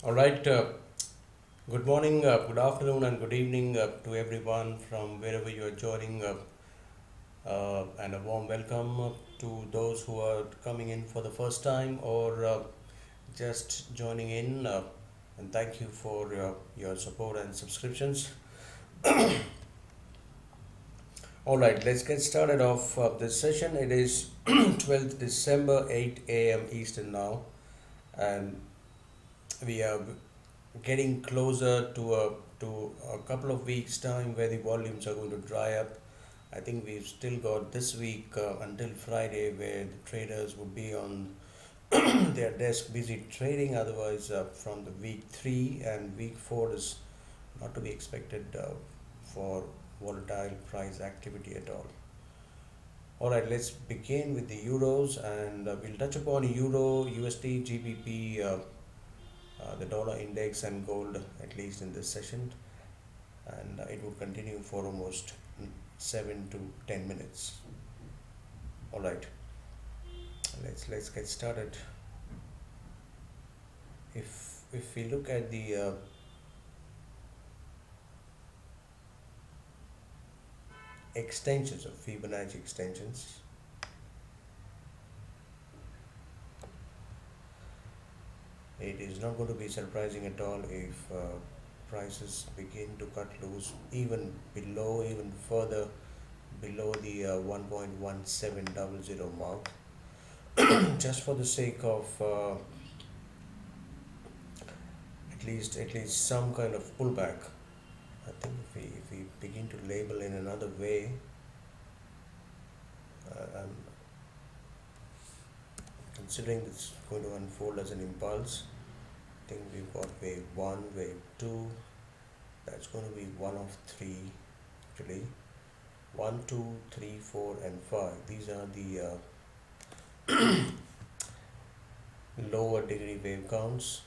All right. Good morning, good afternoon, and good evening to everyone from wherever you are joining, and a warm welcome to those who are coming in for the first time or just joining in. And thank you for your support and subscriptions. All right, let's get started off this session. It is 12th December, 8 a.m. Eastern now, and we are getting closer to a couple of weeks time where the volumes are going to dry up. I think we've still got this week until Friday where the traders would be on their desk busy trading. Otherwise, from the week 3 and week 4 is not to be expected for volatile price activity at all. All right, let's begin with the euros, and we'll touch upon euro, USD, GBP, the dollar index, and gold at least in this session, and it will continue for almost 7 to 10 minutes. All right, let's get started. If we look at the extensions of Fibonacci extensions, it is not going to be surprising at all if prices begin to cut loose even further below the 1.1700 mark, just for the sake of at least some kind of pullback. I think if we begin to label in another way, I'm considering this going to unfold as an impulse. I think we've got wave 1, wave 2. That's going to be one of three actually. 1, 2, 3, 4, and 5. These are the lower degree wave counts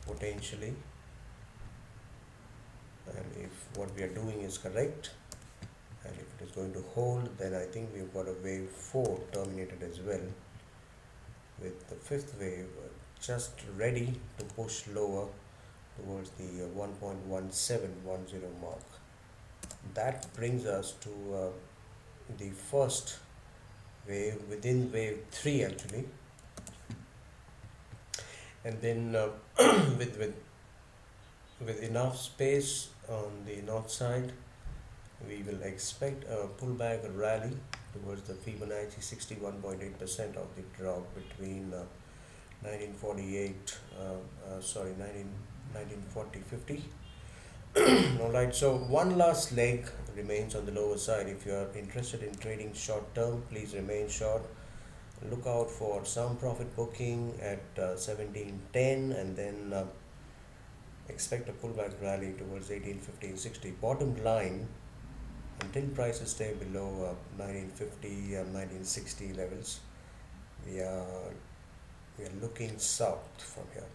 potentially. And if what we are doing is correct, and if it is going to hold, then I think we've got a wave 4 terminated as well, with the fifth wave just ready to push lower towards the 1.1710 mark. That brings us to the first wave within wave 3 actually, and then with enough space on the north side, we will expect a pullback, a rally towards the Fibonacci 61.8% of the drop between 1940 50. All right, so one last leg remains on the lower side. If you are interested in trading short term, please remain short. Look out for some profit booking at 1710, and then expect a pullback rally towards 1850 60. Bottom line, until prices stay below 1950 and 1960 levels, we are looking south from here,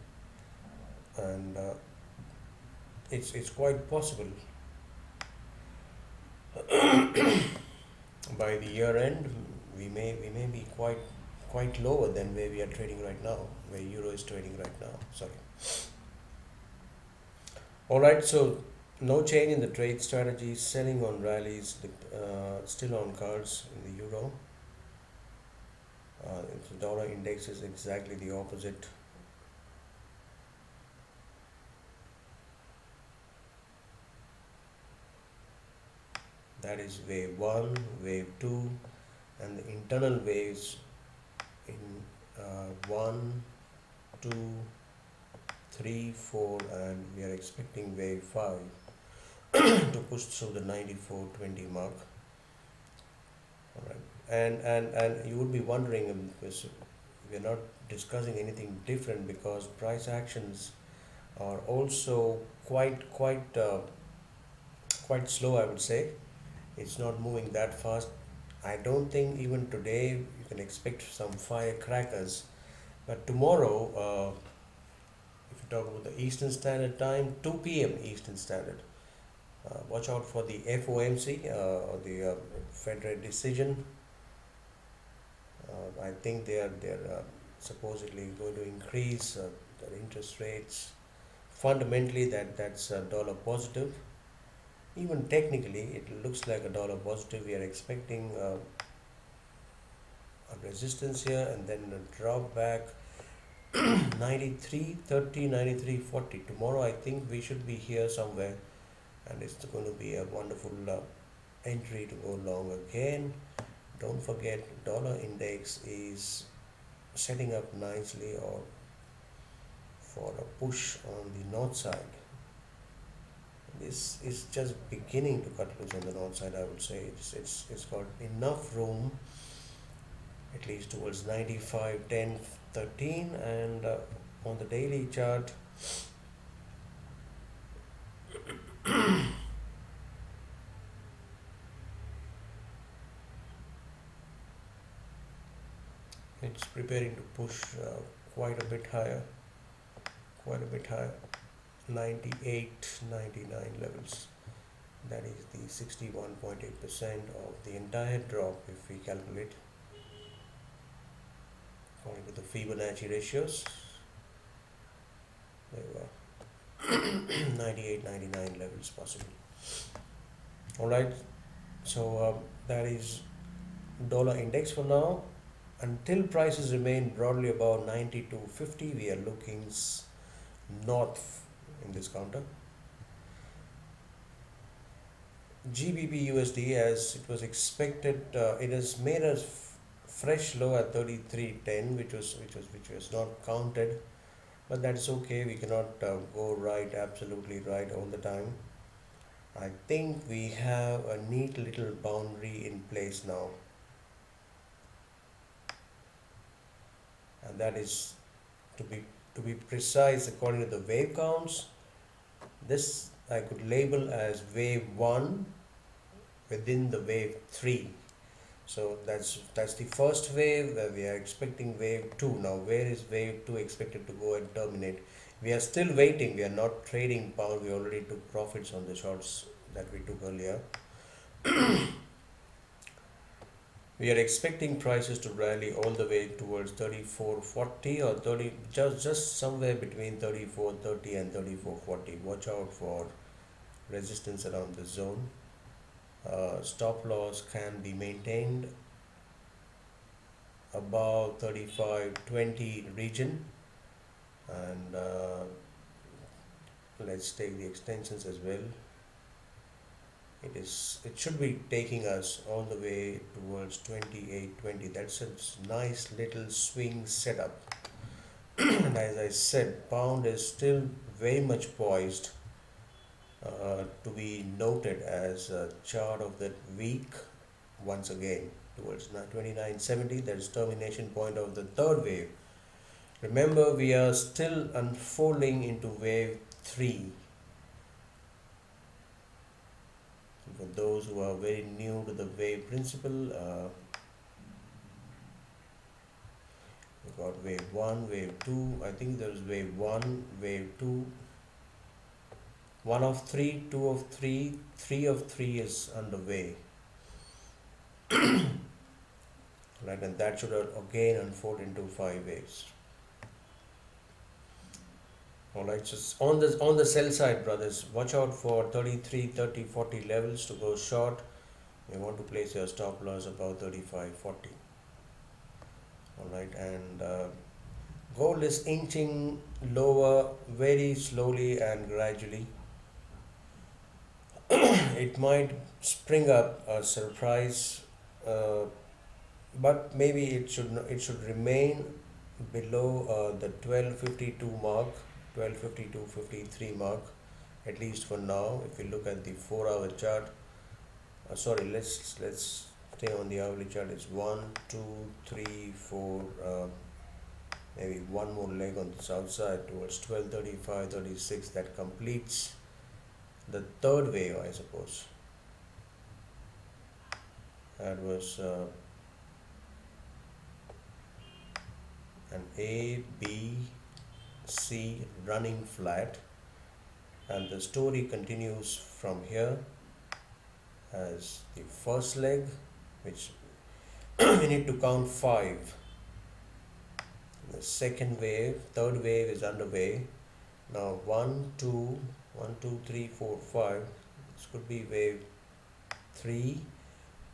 and it's quite possible by the year end we may be quite lower than where we are trading right now, where euro is trading right now. Sorry. All right, so no change in the trade strategy. Selling on rallies still on cards in the euro. The dollar index is exactly the opposite. That is wave 1, wave 2, and the internal waves in 1, 2, 3, 4, and we are expecting wave 5 to push through the 94.20 mark. All right, and you would be wondering, because we are not discussing anything different, because price actions are also quite slow, I would say. It's not moving that fast. I don't think even today you can expect some firecrackers, but tomorrow, if you talk about the Eastern Standard Time, 2 p.m. Eastern Standard, watch out for the FOMC or the Fed rate decision. I think they are supposedly going to increase the interest rates. Fundamentally, that's a dollar positive. Even technically, it looks like a dollar positive. We are expecting a resistance here and then a drop back 93.30, 93.40. Tomorrow, I think we should be here somewhere, and it's going to be a wonderful entry to go long again. Don't forget, dollar index is setting up nicely or for a push on the north side. This is just beginning to cut loose on the north side. I would say it's got enough room, at least towards 95, 10, 13, and on the daily chart, it's preparing to push quite a bit higher, 98, 99 levels. That is the 61.8% of the entire drop if we calculate according to the Fibonacci ratios. There were 98, 99 levels possible. Alright, so that is dollar index for now. Until prices remain broadly above 92.50, we are looking north in this counter. GBPUSD, as it was expected, it has made a fresh low at 33.10, which was not counted, but that's okay. We cannot go right, absolutely right all the time. I think we have a neat little boundary in place now, and that is to be precise, according to the wave counts, this I could label as wave 1 within the wave 3. So that's the first wave, where we are expecting wave 2. Now where is wave 2 expected to go and terminate? We are still waiting. We are not trading pound. We already took profits on the shorts that we took earlier. We are expecting prices to rally all the way towards 34.40 or 30, just somewhere between 34.30 and 34.40. Watch out for resistance around the zone. Stop loss can be maintained above 35.20 region, and let's take the extensions as well. It should be taking us all the way towards 28.20. That's a nice little swing setup. And as I said, pound is still very much poised to be noted as a chart of that week once again towards 29.70. That is termination point of the third wave. Remember, we are still unfolding into wave 3. For those who are very new to the wave principle, we got wave 1, wave 2. I think there is wave 1, wave 2, 1 of 3, 2 of 3, 3 of 3 is underway. Right, and that should again unfold into 5 waves. Alright, so on the sell side, brothers, watch out for 33, 30, 40 levels to go short. You want to place your stop loss above 35, 40. Alright, and gold is inching lower very slowly and gradually. It might spring up a surprise, but maybe it should remain below the 1252 mark. 1252.53 mark, at least for now. If you look at the 4-hour chart, sorry, let's stay on the hourly chart. It's 1, 2, 3, 4, maybe one more leg on the south side towards 1235, 36. That completes the third wave, I suppose. That was an A, B, C running flat, and the story continues from here as the first leg, which we need to count 5. the second wave, third wave is underway. Now 1, 2, 1, 2, 3, 4, 5. This could be wave 3.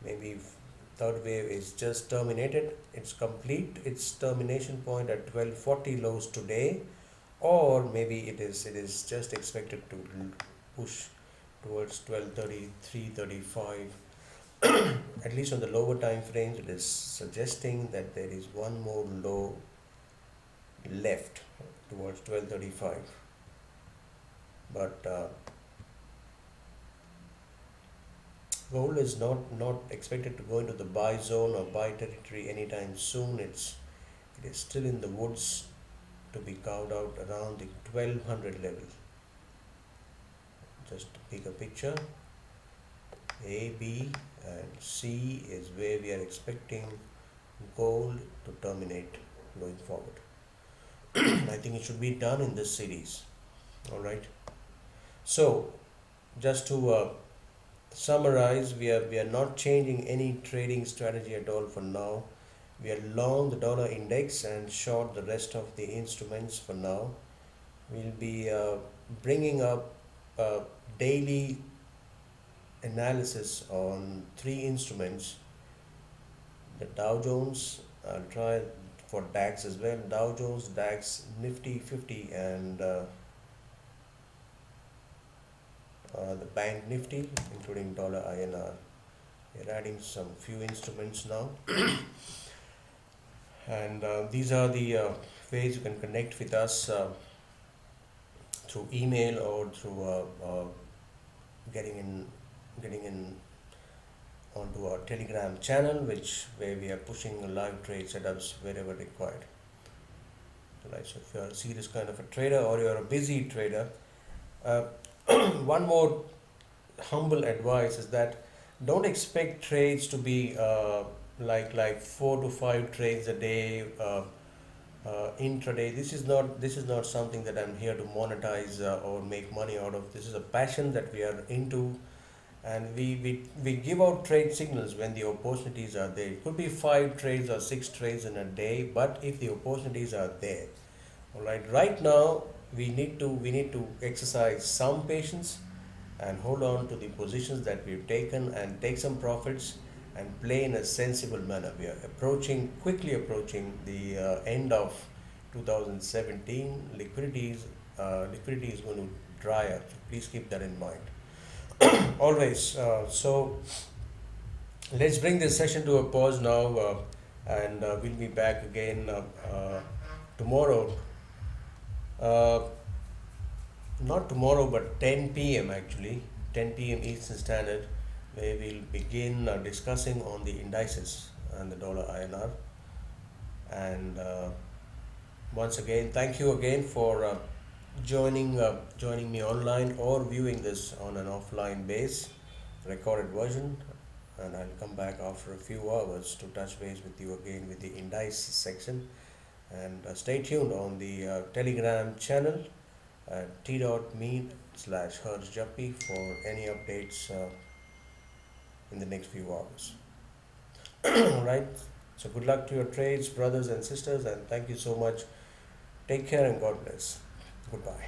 Maybe third wave is just terminated. It's complete. Its termination point at 1240 lows today, or maybe it is just expected to push towards 1233, 35. At least on the lower time frames, it is suggesting that there is one more low left towards 1235. But gold is not expected to go into the buy zone or buy territory anytime soon. It is still in the woods to be carved out around the 1200 level. Just to pick a picture, A, B and C is where we are expecting gold to terminate going forward. I think it should be done in this series. All right. So just to summarize, we are not changing any trading strategy at all for now. We are long the dollar index and short the rest of the instruments for now. We'll be bringing up daily analysis on 3 instruments: the Dow Jones, I'll try for DAX as well, Dow Jones, DAX, Nifty 50 and the bank Nifty, including dollar INR. We're adding some few instruments now. And these are the ways you can connect with us through email or through getting in onto our Telegram channel, where we are pushing live trade setups wherever required. Right, so if you are a serious kind of a trader or you are a busy trader, one more humble advice is that don't expect trades to be like 4 to 5 trades a day intraday. This is not something that I'm here to monetize or make money out of. This is a passion that we are into, and we give out trade signals when the opportunities are there. It could be 5 trades or 6 trades in a day, but if the opportunities are there, all right now we need to exercise some patience and hold on to the positions that we've taken and take some profits and play in a sensible manner. We are quickly approaching the end of 2017. Liquidity is going to dry up. So please keep that in mind. Always. So let's bring this session to a pause now, and we'll be back again tomorrow. Not tomorrow, but 10 p.m. actually, 10 p.m. Eastern Standard, where we'll begin discussing on the indices and the dollar INR. And once again, thank you again for joining me online or viewing this on an offline base, recorded version. And I'll come back after a few hours to touch base with you again with the indices section. And stay tuned on the Telegram channel at t.me/Japee for any updates in the next few hours. Alright, so good luck to your trades, brothers and sisters, and thank you so much. Take care and God bless. Goodbye.